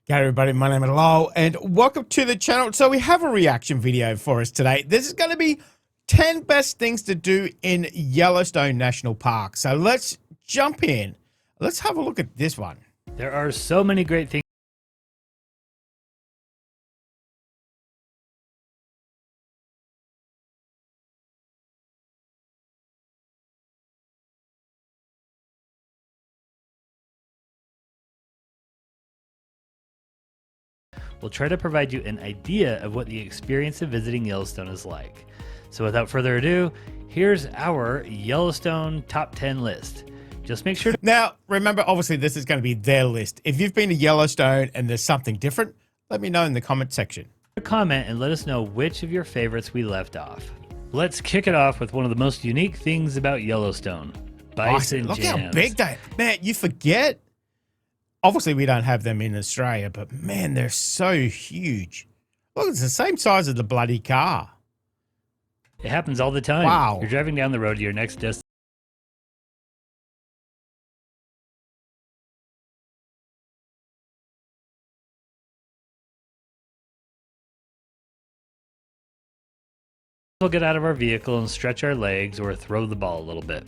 G'day everybody, my name is Lowell and welcome to the channel. So we have a reaction video for us today. This is going to be 10 best things to do in Yellowstone National Park. So let's jump in. Let's have a look at this one. There are so many great things. We'll try to provide you an idea of what the experience of visiting Yellowstone is like. So without further ado, here's our Yellowstone top 10 list. Just make sure to... Now, remember, obviously this is going to be their list. If you've been to Yellowstone and there's something different, let me know in the comment section. Comment and let us know which of your favorites we left off. Let's kick it off with one of the most unique things about Yellowstone. Bison Look jams. how big they... Man, you forget... Obviously, we don't have them in Australia, but man, they're so huge. Look, it's the same size as the bloody car. It happens all the time. Wow. You're driving down the road to your next destination. We'll get out of our vehicle and stretch our legs or throw the ball a little bit.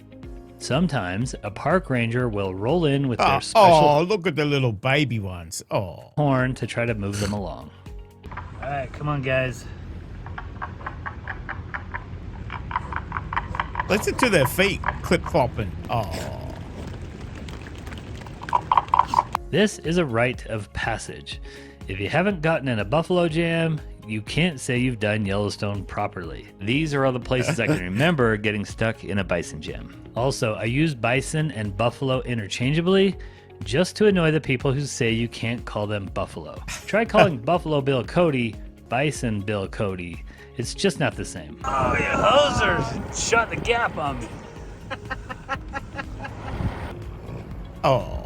Sometimes a park ranger will roll in with their special look at the little baby ones. Oh, horn to try to move them along. All right, come on, guys. listen to their feet clip-clopping. Oh. This is a rite of passage. If you haven't gotten in a buffalo jam, you can't say you've done Yellowstone properly. These are all the places I can remember getting stuck in a bison jam. Also, I use bison and buffalo interchangeably just to annoy the people who say you can't call them buffalo. Try calling Buffalo Bill Cody Bison Bill Cody. It's just not the same. Oh, you hosers shot the gap on me. Oh.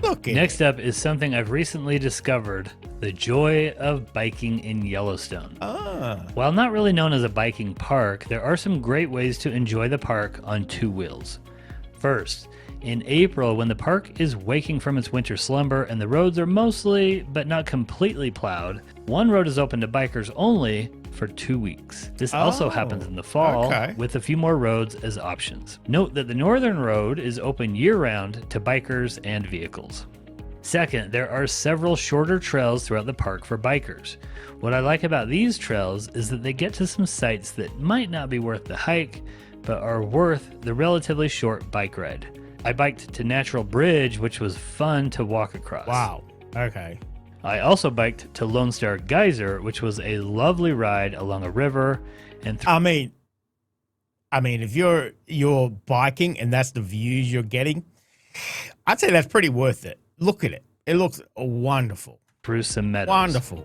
Look at Next up is something I've recently discovered, the joy of biking in Yellowstone. While not really known as a biking park, there are some great ways to enjoy the park on two wheels. First, in April, when the park is waking from its winter slumber and the roads are mostly, but not completely plowed, one road is open to bikers only for 2 weeks. This also happens in the fall, with a few more roads as options. Note that the northern road is open year-round to bikers and vehicles. Second, there are several shorter trails throughout the park for bikers. What I like about these trails is that they get to some sites that might not be worth the hike, but are worth the relatively short bike ride. I biked to Natural Bridge, which was fun to walk across. Wow. Okay. I also biked to Lone Star Geyser, which was a lovely ride along a river. And I mean, if you're biking and that's the views you're getting, I'd say that's pretty worth it. Look at it. It looks wonderful. Through some meadows. Wonderful.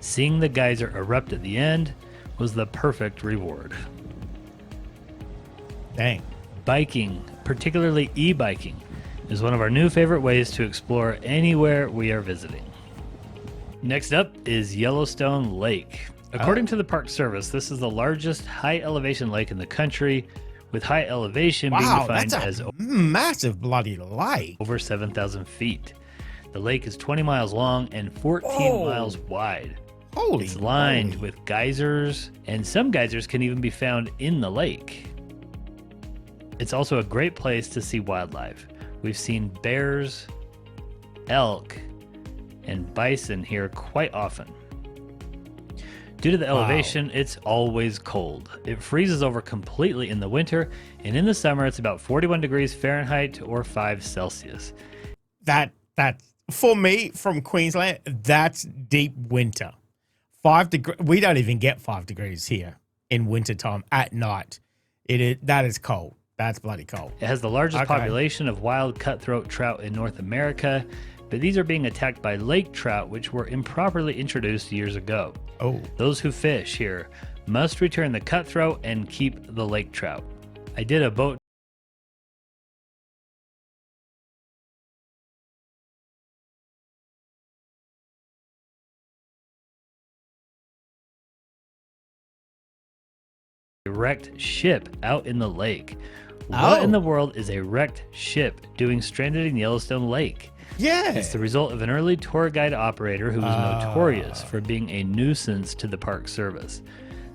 Seeing the geyser erupt at the end was the perfect reward. Dang. Biking, particularly e-biking, is one of our new favorite ways to explore anywhere we are visiting. Next up is Yellowstone Lake. According to the Park Service, this is the largest high elevation lake in the country, with high elevation being defined as massive bloody lake. Over 7,000 feet. The lake is 20 miles long and 14 miles wide. Holy It's lined with geysers, and some geysers can even be found in the lake. It's also a great place to see wildlife. We've seen bears, elk, and bison here quite often. Due to the elevation, it's always cold. It freezes over completely in the winter, and in the summer it's about 41 degrees Fahrenheit or 5 Celsius. That for me from Queensland, that's deep winter. 5 degrees. We don't even get 5 degrees here in wintertime at night. That is cold. That's bloody cold. It has the largest population of wild cutthroat trout in North America, but these are being attacked by lake trout, which were improperly introduced years ago. Those who fish here must return the cutthroat and keep the lake trout. I did a boat wrecked ship out in the lake. What in the world is a wrecked ship doing stranded in Yellowstone Lake? Yeah. It's the result of an early tour guide operator who was notorious for being a nuisance to the park service.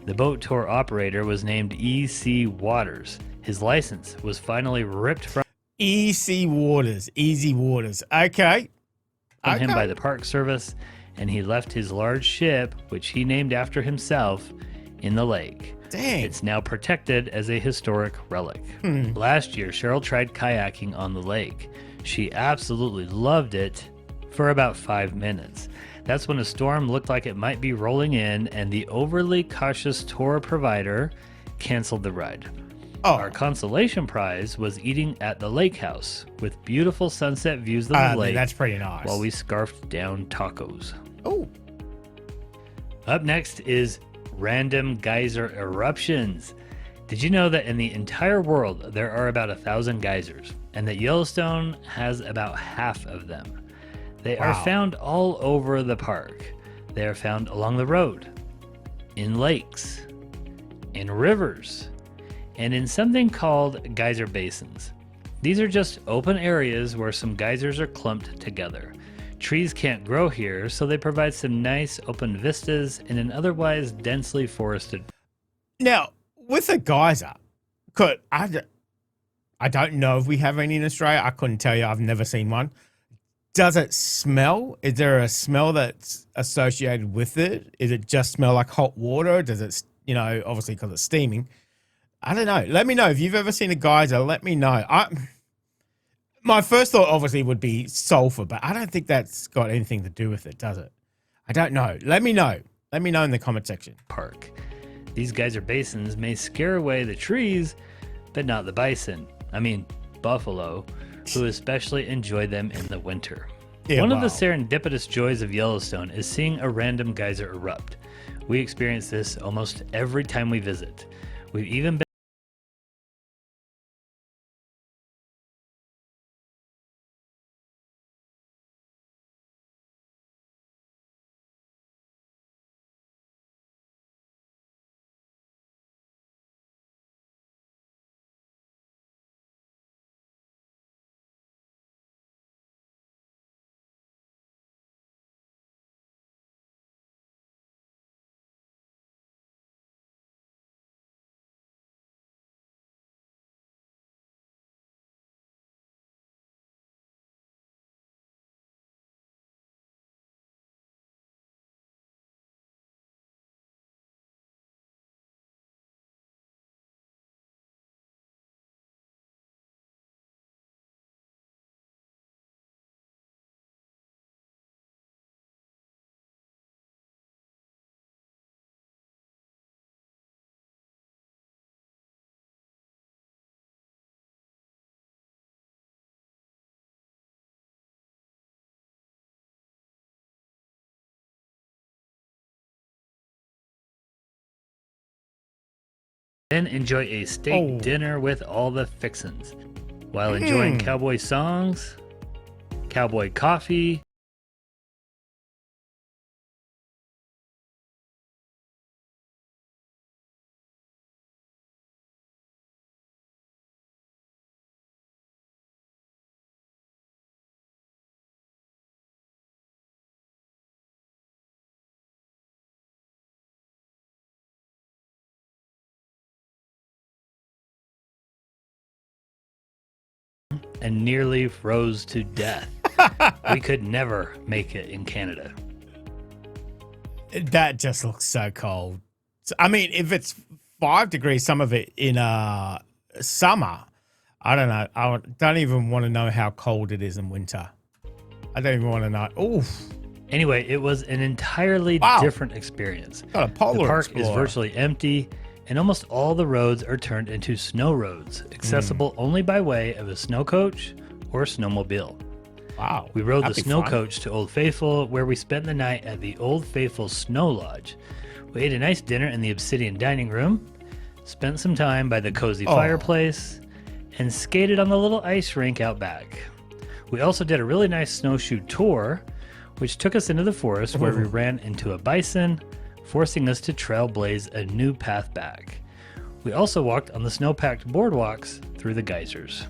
The boat tour operator was named E.C. Waters. His license was finally ripped from Easy Waters. Okay. him by the park service, and he left his large ship, which he named after himself, in the lake. Dang. It's now protected as a historic relic. Last year, Cheryl tried kayaking on the lake. She absolutely loved it for about 5 minutes. That's when a storm looked like it might be rolling in, and the overly cautious tour provider canceled the ride. Our consolation prize was eating at the lake house with beautiful sunset views of the lake. That's pretty nice. While we scarfed down tacos. Oh. Up next is random geyser eruptions. Did you know that in the entire world there are about 1,000 geysers, and that Yellowstone has about half of them? They are found all over the park. They are found along the road, in lakes, in rivers, and in something called geyser basins. These are just open areas where some geysers are clumped together. Trees can't grow here, so they provide some nice open vistas in an otherwise densely forested. Now, with a geyser, I don't know if we have any in Australia. I couldn't tell you. I've never seen one. Does it smell? Is there a smell that's associated with it? Is it just smell like hot water? Does it, obviously because it's steaming? I don't know. Let me know if you've ever seen a geyser. Let me know. My first thought obviously would be sulfur, but I don't think that's got anything to do with it, does it? I don't know. Let me know. Let me know in the comment section. Park. These geyser basins may scare away the trees, but not the bison. I mean, buffalo, who especially enjoy them in the winter. One of the serendipitous joys of Yellowstone is seeing a random geyser erupt. We experience this almost every time we visit. We've even been then enjoy a steak dinner with all the fixins, while enjoying cowboy songs, cowboy coffee, and nearly froze to death. We could never make it in Canada. That just looks so cold. I mean, if it's 5 degrees, some of it in summer, I don't know. I don't even want to know how cold it is in winter. I don't even want to know. Oof. Anyway, it was an entirely different experience. Got a polar The park explorer. is virtually empty, and almost all the roads are turned into snow roads, accessible only by way of a snow coach or snowmobile. Wow. We rode the That'd be snow fun. coach to Old Faithful, where we spent the night at the Old Faithful Snow Lodge. We ate a nice dinner in the Obsidian dining room, spent some time by the cozy fireplace, and skated on the little ice rink out back. We also did a really nice snowshoe tour, which took us into the forest where we ran into a bison, forcing us to trailblaze a new path back. We also walked on the snow-packed boardwalks through the geysers.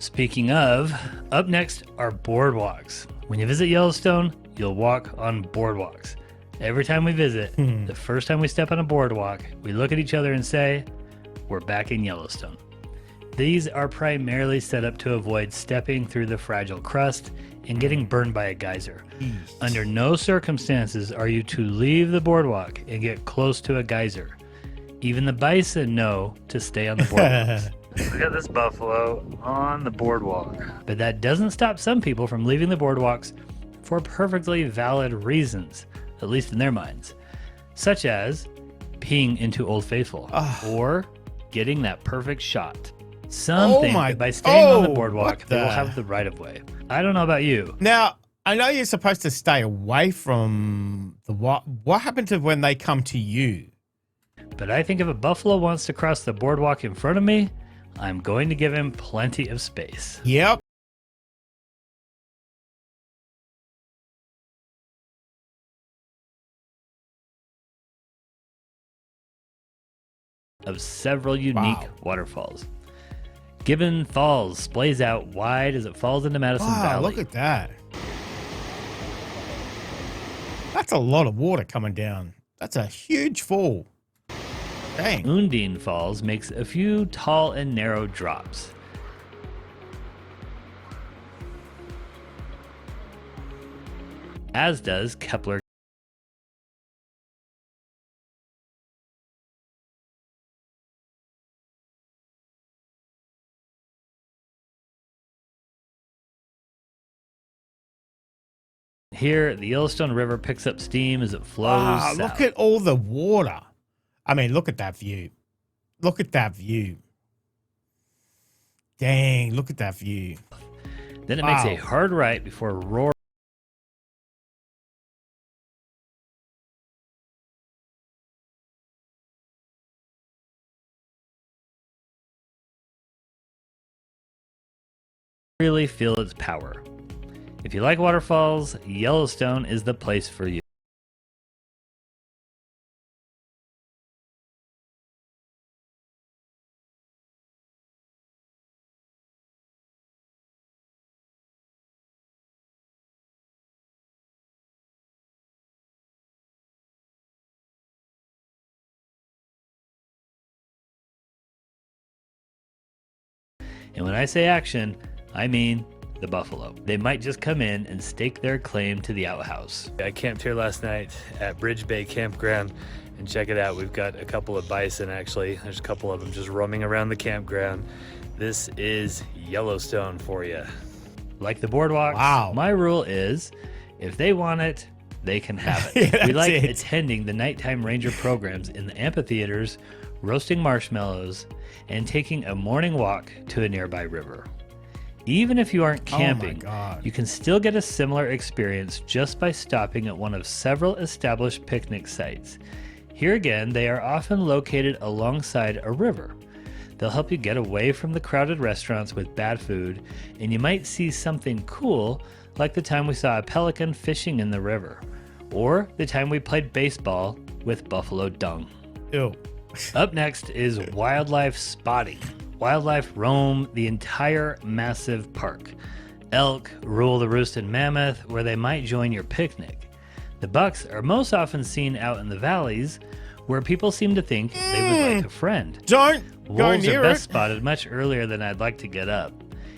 Speaking of, up next are boardwalks. When you visit Yellowstone, you'll walk on boardwalks. Every time we visit, the first time we step on a boardwalk, we look at each other and say, we're back in Yellowstone. These are primarily set up to avoid stepping through the fragile crust and getting burned by a geyser. Under no circumstances are you to leave the boardwalk and get close to a geyser. Even the bison know to stay on the boardwalks. Look at this buffalo on the boardwalk. But that doesn't stop some people from leaving the boardwalks for perfectly valid reasons, at least in their minds, such as peeing into Old Faithful or getting that perfect shot. Some think that by staying on the boardwalk, they will have the right of way. I don't know about you. Now, I know you're supposed to stay away from the what happened to when they come to you? But I think if a buffalo wants to cross the boardwalk in front of me, I'm going to give him plenty of space. Yep. Of several unique waterfalls. Gibbon Falls splays out wide as it falls into Madison Valley. Look at that. That's a lot of water coming down. That's a huge fall. Dang. Undine Falls makes a few tall and narrow drops. As does Kepler. Here, the Yellowstone River picks up steam as it flows south. Look at all the water. I mean, look at that view. Look at that view. Dang, look at that view. Then it makes a hard right before roaring. Really feel its power. If you like waterfalls, Yellowstone is the place for you. And when I say action, I mean the buffalo. They might just come in and stake their claim to the outhouse. I camped here last night at Bridge Bay Campground, and check it out. We've got a couple of bison, actually. There's a couple of them just roaming around the campground. This is Yellowstone for you. Like the boardwalks, my rule is if they want it, they can have it. We like attending the nighttime ranger programs in the amphitheaters, roasting marshmallows, and taking a morning walk to a nearby river. Even if you aren't camping, you can still get a similar experience just by stopping at one of several established picnic sites. Here again, they are often located alongside a river. They'll help you get away from the crowded restaurants with bad food, and you might see something cool like the time we saw a pelican fishing in the river, or the time we played baseball with buffalo dung. Ew. Up next is wildlife spotting. Wildlife roam the entire massive park. Elk rule the roost in Mammoth, where they might join your picnic. The bucks are most often seen out in the valleys, where people seem to think they would like a friend. Don't go Wolves near are best it. spotted much earlier than I'd like to get up.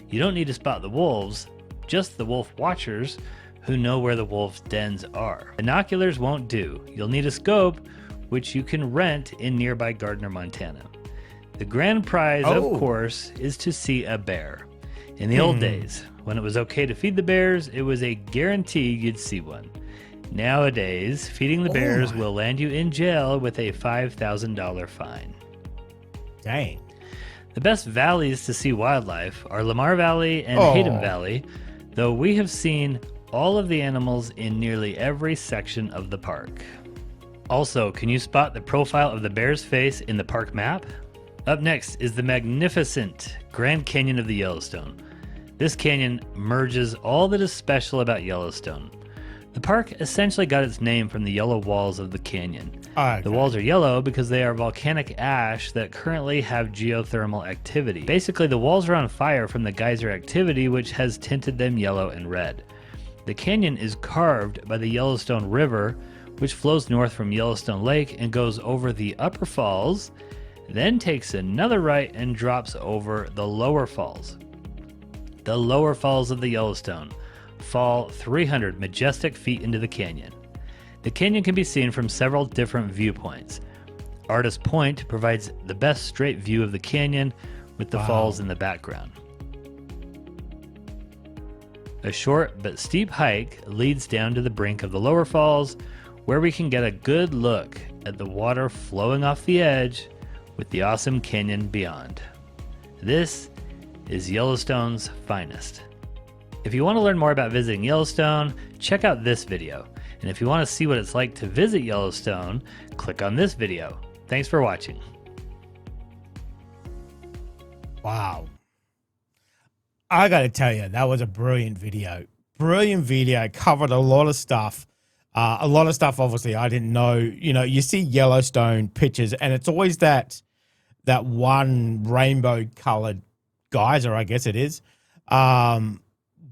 You don't need to spot the wolves, just the wolf watchers who know where the wolves' dens are. Binoculars won't do. You'll need a scope, which you can rent in nearby Gardner, Montana. The grand prize, of course, is to see a bear. In the old days, when it was okay to feed the bears, it was a guarantee you'd see one. Nowadays, feeding the bears will land you in jail with a $5,000 fine. Dang. The best valleys to see wildlife are Lamar Valley and Hayden Valley, though we have seen all of the animals in nearly every section of the park. Also, can you spot the profile of the bear's face in the park map? Up next is the magnificent Grand Canyon of the Yellowstone. This canyon merges all that is special about Yellowstone. The park essentially got its name from the yellow walls of the canyon. Okay. The walls are yellow because they are volcanic ash that currently have geothermal activity. Basically, the walls are on fire from the geyser activity, which has tinted them yellow and red. The canyon is carved by the Yellowstone River, which flows north from Yellowstone Lake and goes over the upper falls, then takes another right and drops over the lower falls. The lower falls of the Yellowstone fall 300 majestic feet into the canyon. The canyon can be seen from several different viewpoints. Artist Point provides the best straight view of the canyon with the falls in the background. A short but steep hike leads down to the brink of the lower falls, where we can get a good look at the water flowing off the edge with the awesome canyon beyond. This is Yellowstone's finest. If you want to learn more about visiting Yellowstone, check out this video. And if you want to see what it's like to visit Yellowstone, click on this video. Thanks for watching. Wow. I got to tell you, that was a brilliant video. Brilliant video. Covered a lot of stuff. Obviously, I didn't know. You know, you see Yellowstone pictures, and it's always that one rainbow-colored geyser, I guess it is.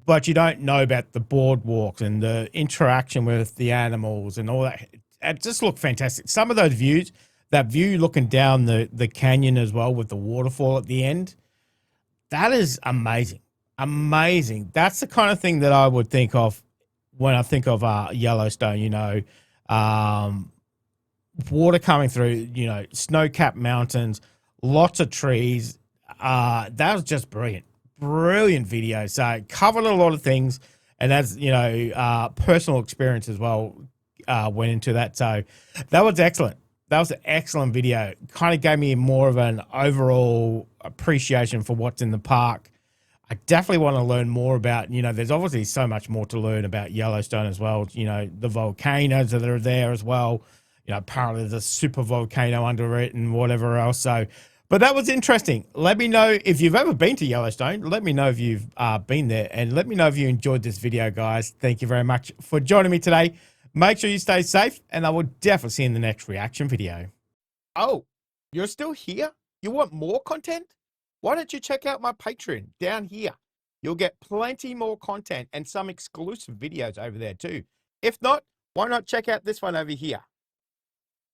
But you don't know about the boardwalks and the interaction with the animals and all that. It just looked fantastic. Some of those views, that view looking down the canyon as well with the waterfall at the end, that is amazing. Amazing. That's the kind of thing that I would think of when I think of Yellowstone, you know, water coming through, you know, snow-capped mountains, lots of trees. That was just brilliant. Brilliant video. So covered a lot of things, and as you know, personal experience as well went into that. So that was excellent. That was an excellent video. Kind of gave me more of an overall appreciation for what's in the park. I definitely want to learn more about, you know, there's obviously so much more to learn about Yellowstone as well. You know, the volcanoes that are there as well. You know, apparently there's a super volcano under it and whatever else. So, but that was interesting. Let me know if you've ever been to Yellowstone. Let me know if you've been there, and let me know if you enjoyed this video, guys. Thank you very much for joining me today. Make sure you stay safe, and I will definitely see you in the next reaction video. Oh, you're still here? You want more content? Why don't you check out my Patreon down here? You'll get plenty more content and some exclusive videos over there too. If not, why not check out this one over here?